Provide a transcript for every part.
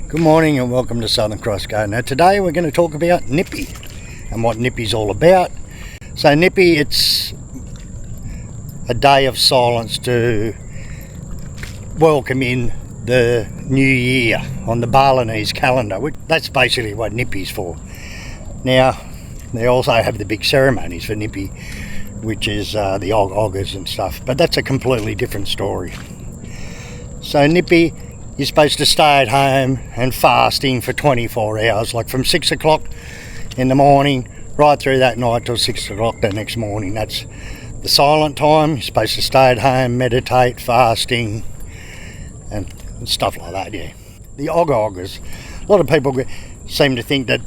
Good morning and welcome to SouthernCrossGO. Now today we're going to talk about Nyepi and what Nyepi's all about. So Nyepi, it's a day of silence to welcome in the new year on the Balinese calendar. That's basically what Nyepi's for. Now they also have the big ceremonies for Nyepi, which is the OGOH-OGOH and stuff, but that's a completely different story. So Nyepi, you're supposed to stay at home and fasting for 24 hours, like from 6 o'clock in the morning right through that night till 6 o'clock the next morning. That's the silent time. You're supposed to stay at home, meditate, fasting and stuff like that, yeah. The OGOH-OGOHs, a lot of people seem to think that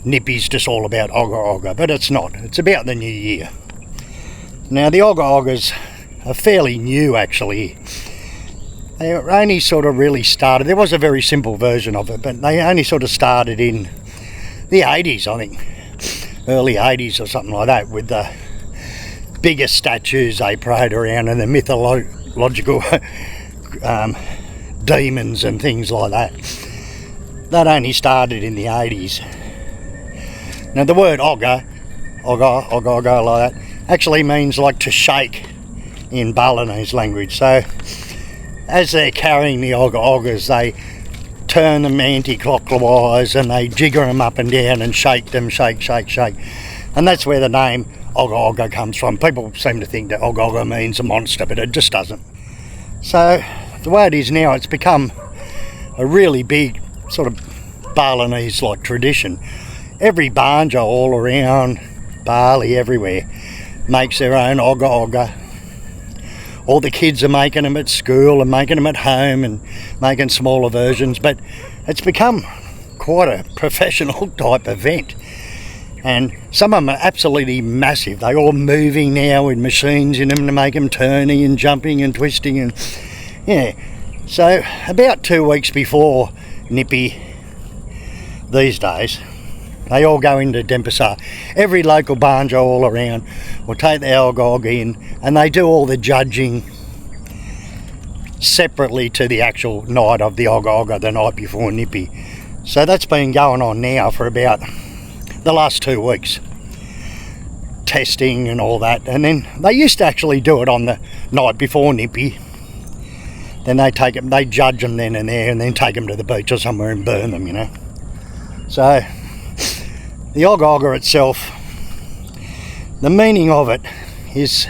Nyepi's just all about OGOH-OGOH, but it's not. It's about the new year. Now the OGOH-OGOHs are fairly new actually. They only sort of really started, there was a very simple version of it, but they only sort of started in the 80s, I think, early 80s or something like that, with the bigger statues they parade around and the mythological demons and things like that. That only started in the 80s. Now the word OGOH like that, actually means like to shake in Balinese language. So as they're carrying the OGOH-OGOHs, they turn them anti-clockwise and they jigger them up and down and shake them, shake. And that's where the name OGOH-OGOH comes from. People seem to think that OGOH-OGOH means a monster, but it just doesn't. So the way it is now, it's become a really big sort of Balinese-like tradition. Every banja all around Bali, everywhere, makes their own OGOH-OGOH. All the kids are making them at school and making them at home and making smaller versions, but it's become quite a professional type event. And some of them are absolutely massive. They're all moving now with machines in them to make them turning and jumping and twisting and yeah. So about 2 weeks before Nyepi these days, they all go into Denpasar. Every local banja all around will take the OGOH-OGOH in and they do all the judging separately to the actual night of the OGOH-OGOH, the night before Nyepi. So that's been going on now for about the last 2 weeks. Testing and all that. And then they used to actually do it on the night before Nyepi. Then they take them, they judge them then and there and then take them to the beach or somewhere and burn them, you know. So the OGOH-OGOH itself, the meaning of it is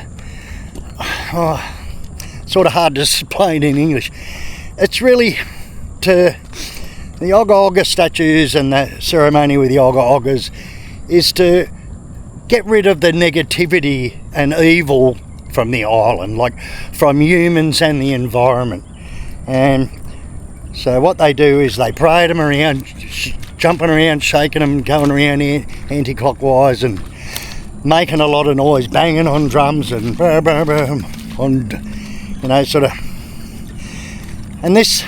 sort of hard to explain in English. It's really to the OGOH-OGOH statues and the ceremony with the OGOH-OGOHs is to get rid of the negativity and evil from the island, like from humans and the environment. And so what they do is they parade them around, jumping around, shaking them, going around anti-clockwise and making a lot of noise, banging on drums and on, you know, sort of. And this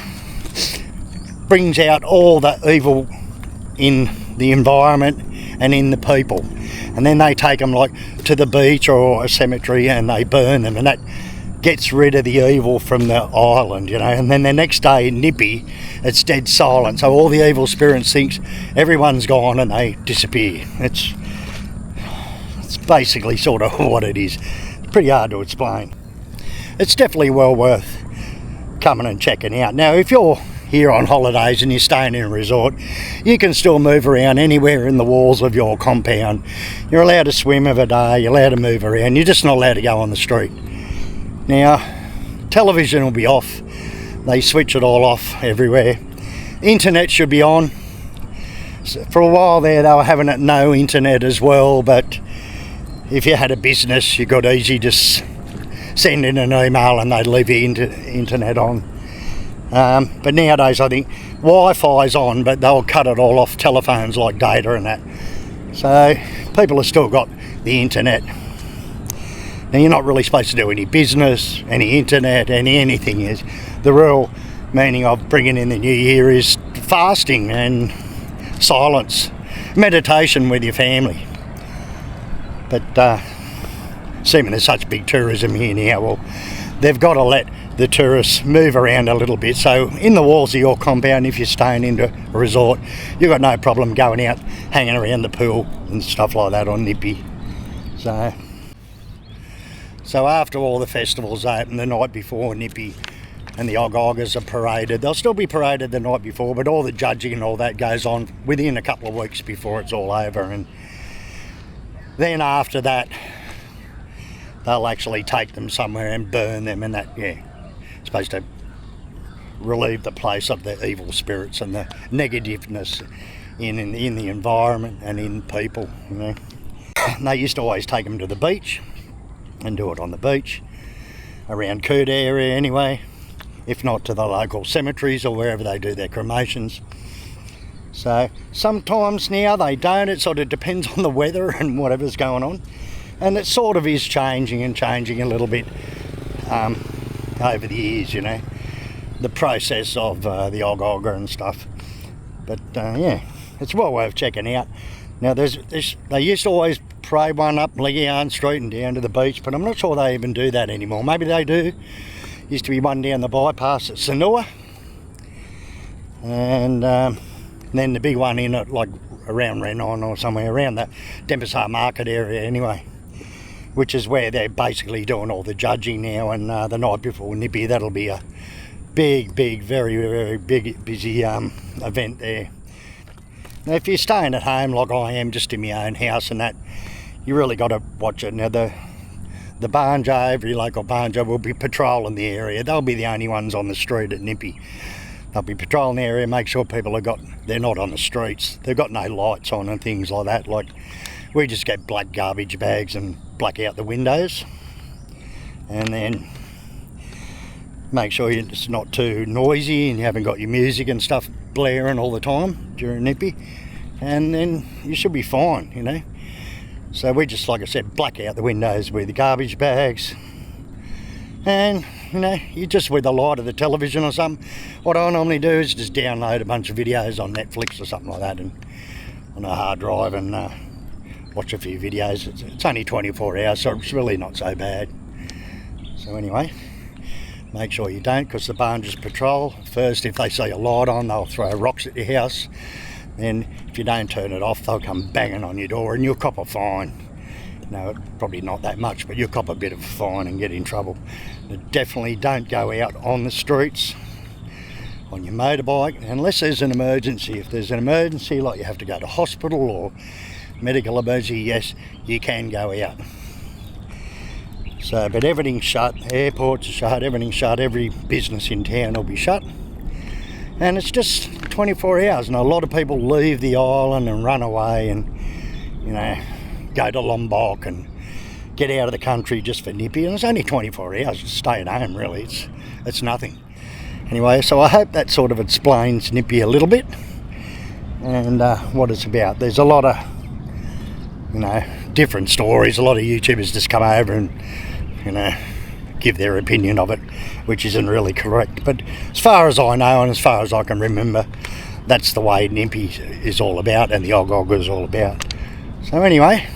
brings out all the evil in the environment and in the people. And then they take them like to the beach or a cemetery and they burn them, and that gets rid of the evil from the island, you know. And then the next day in Nyepi, it's dead silent, so all the evil spirits think everyone's gone and they disappear. It's basically sort of what it is. It's pretty hard to explain. It's definitely well worth coming and checking out. Now if you're here on holidays and you're staying in a resort, you can still move around anywhere in the walls of your compound. You're allowed to swim every day, you're allowed to move around, you're just not allowed to go on the street. Now television will be off, they switch it all off everywhere. Internet should be on. So for a while there they were having it no internet as well, but if you had a business you could easily just send in an email and they'd leave your internet on. But nowadays I think Wi-Fi's on, but they'll cut it all off telephones like data and that. So people have still got the internet. Now you're not really supposed to do any business, any internet, anything. Is the real meaning of bringing in the new year is fasting and silence, meditation with your family. But seeming there's such big tourism here now, well, they've got to let the tourists move around a little bit. So in the walls of your compound, if you're staying into a resort, you've got no problem going out, hanging around the pool and stuff like that on Nyepi. So after all the festivals open the night before, Nyepi and the OGOH-OGOHs are paraded. They'll still be paraded the night before, but all the judging and all that goes on within a couple of weeks before it's all over. And then after that, they'll actually take them somewhere and burn them, and that, yeah, supposed to relieve the place of the evil spirits and the negativeness in the environment and in people, you know. And they used to always take them to the beach and do it on the beach around Kuta area anyway, if not to the local cemeteries or wherever they do their cremations. So sometimes now they don't. It sort of depends on the weather and whatever's going on, and it sort of is changing a little bit over the years, you know, the process of the OGOH-OGOH and stuff. But yeah, it's well worth checking out. Now they used to always parade one up Legian Street and down to the beach, but I'm not sure they even do that anymore. Maybe they do. Used to be one down the bypass at Sanua, and then the big one in at like around Renon or somewhere around the Denpasar Market area anyway, which is where they're basically doing all the judging now. And the night before Nyepi, that'll be a big, very, very big, busy event there. Now, if you're staying at home like I am, just in my own house and that, you really got to watch it. Now, the Banja, every local Banja will be patrolling the area. They'll be the only ones on the street at Nyepi. They'll be patrolling the area, make sure people they're not on the streets. They've got no lights on and things like that. Like, we just get black garbage bags and black out the windows, and then make sure it's not too noisy and you haven't got your music and stuff blaring all the time during Nyepi, and then you should be fine, you know. So we just, like I said, black out the windows with the garbage bags, and you know, you just with the light of the television or something. What I normally do is just download a bunch of videos on Netflix or something like that, and on a hard drive, and watch a few videos. It's only 24 hours, so it's really not so bad. So anyway, make sure you don't, because the Banjas patrol. First, if they see a light on, they'll throw rocks at your house. Then if you don't turn it off, they'll come banging on your door and you'll cop a fine. No, probably not that much, but you'll cop a bit of a fine and get in trouble. But definitely don't go out on the streets on your motorbike unless there's an emergency. If there's an emergency, like you have to go to hospital or medical emergency, yes, you can go out. So, but everything's shut, airports are shut, everything's shut, every business in town will be shut. And it's just 24 hours, and a lot of people leave the island and run away and, you know, go to Lombok and get out of the country just for Nyepi. And it's only 24 hours, just stay at home really, it's nothing. Anyway, so I hope that sort of explains Nyepi a little bit and what it's about. There's a lot of, you know, different stories. A lot of YouTubers just come over and, you know, give their opinion of it, which isn't really correct. But as far as I know and as far as I can remember, that's the way Nyepi is all about and the OGOH-OGOH is all about. So anyway,